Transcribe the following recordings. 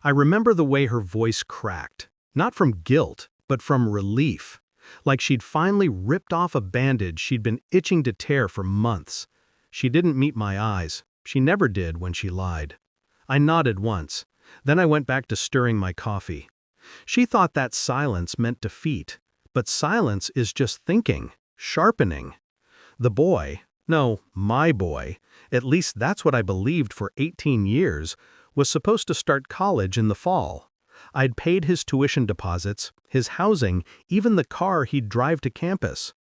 I remember the way her voice cracked, not from guilt, but from relief, like she'd finally ripped off a bandage she'd been itching to tear for months. She didn't meet my eyes. She never did when she lied. I nodded once. Then I went back to stirring my coffee. She thought that silence meant defeat, but silence is just thinking, sharpening. The boy, no, my boy, at least that's what I believed for 18 years, was supposed to start college in the fall. I'd paid his tuition deposits, his housing, even the car he'd drive to campus.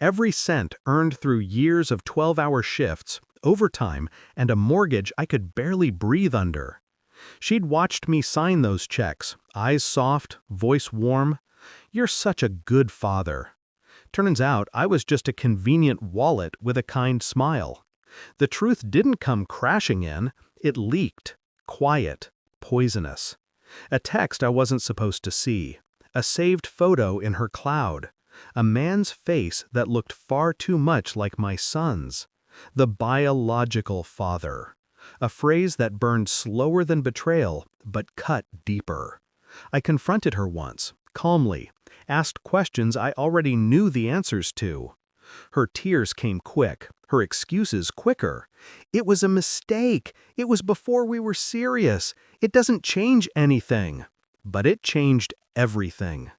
Every cent earned through years of 12-hour shifts, overtime, and a mortgage I could barely breathe under. She'd watched me sign those checks, eyes soft, voice warm. "You're such a good father." Turns out I was just a convenient wallet with a kind smile. The truth didn't come crashing in, it leaked, quiet, poisonous. A text I wasn't supposed to see, a saved photo in her cloud, a man's face that looked far too much like my son's. The biological father. A phrase that burned slower than betrayal, but cut deeper. I confronted her once, calmly, asked questions I already knew the answers to. Her tears came quick, her excuses quicker. "It was a mistake. It was before we were serious. It doesn't change anything." But it changed everything.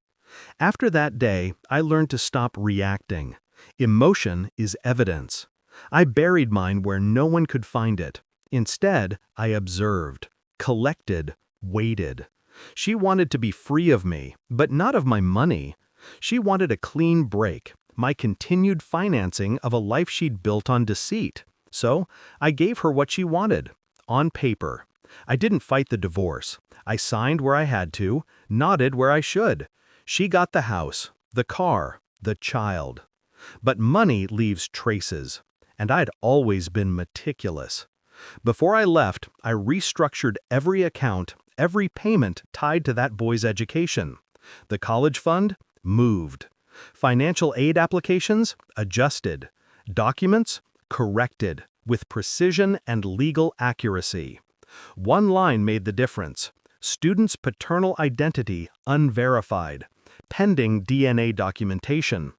After that day, I learned to stop reacting. Emotion is evidence. I buried mine where no one could find it. Instead, I observed, collected, waited. She wanted to be free of me, but not of my money. She wanted a clean break, my continued financing of a life she'd built on deceit. So, I gave her what she wanted, on paper. I didn't fight the divorce. I signed where I had to, nodded where I should. She got the house, the car, the child. But money leaves traces, and I'd always been meticulous. Before I left, I restructured every account, every payment tied to that boy's education. The college fund? Moved. Financial aid applications? Adjusted. Documents? Corrected, with precision and legal accuracy. One line made the difference. Student's paternal identity unverified. Pending DNA documentation.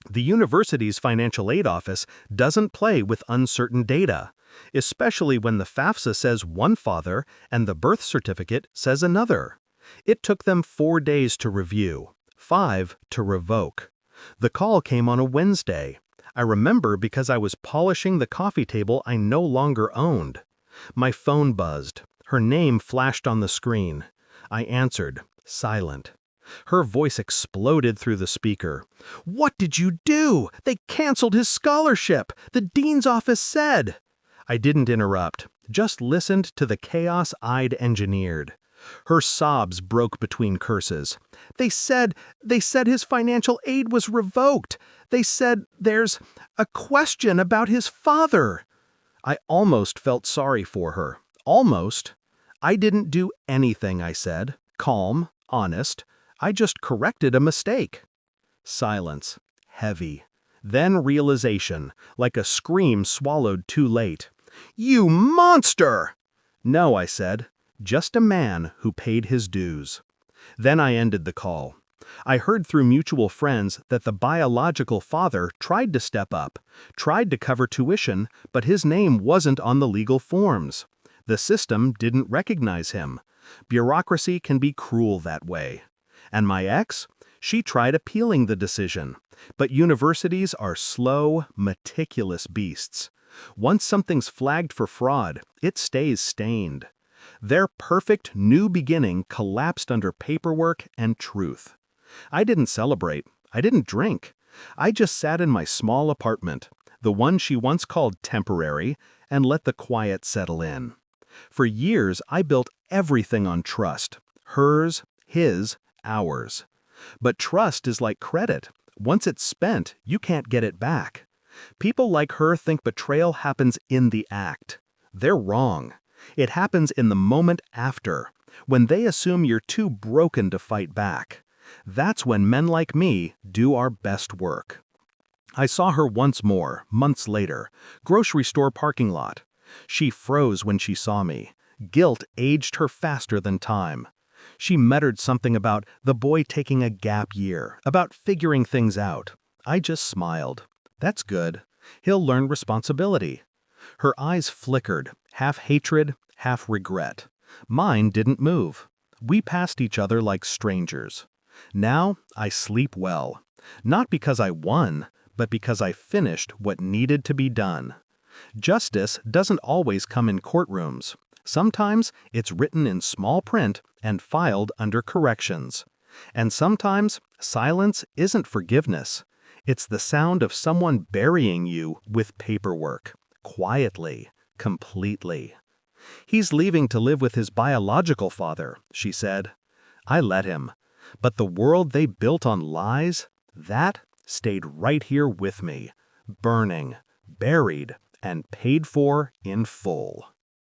The university's financial aid office doesn't play with uncertain data, especially when the FAFSA says one father and the birth certificate says another. It took them 4 days to review, 5 to revoke. The call came on a Wednesday. I remember because I was polishing the coffee table I no longer owned. My phone buzzed. Her name flashed on the screen. I answered, silent. Her voice exploded through the speaker. "What did you do? They canceled his scholarship. The dean's office said." I didn't interrupt, just listened to the chaos I'd engineered. Her sobs broke between curses. They said his financial aid was revoked. They said there's a question about his father." I almost felt sorry for her. Almost. "I didn't do anything," I said, calm, honest. "I just corrected a mistake." Silence. Heavy. Then realization, like a scream swallowed too late. "You monster!" "No," I said. "Just a man who paid his dues." Then I ended the call. I heard through mutual friends that the biological father tried to step up, tried to cover tuition, but his name wasn't on the legal forms. The system didn't recognize him. Bureaucracy can be cruel that way. And my ex? She tried appealing the decision. But universities are slow, meticulous beasts. Once something's flagged for fraud, it stays stained. Their perfect new beginning collapsed under paperwork and truth. I didn't celebrate. I didn't drink. I just sat in my small apartment, the one she once called temporary, and let the quiet settle in. For years, I built everything on trust. Hers, his, ours. But trust is like credit. Once it's spent, you can't get it back. People like her think betrayal happens in the act. They're wrong. It happens in the moment after, when they assume you're too broken to fight back. That's when men like me do our best work. I saw her once more, months later, grocery store parking lot. She froze when she saw me, Guilt aged her faster than time. She muttered something about the boy taking a gap year, about figuring things out. I just smiled. That's good. He'll learn responsibility. Her eyes flickered, half hatred, half regret. Mine didn't move. We passed each other like strangers. Now I sleep well. Not because I won, but because I finished what needed to be done. Justice doesn't always come in courtrooms. Sometimes it's written in small print and filed under corrections. And sometimes silence isn't forgiveness. It's the sound of someone burying you with paperwork, quietly, completely. He's leaving to live with his biological father, she said. I let him. But the world they built on lies, that stayed right here with me, burning, buried, and paid for in full.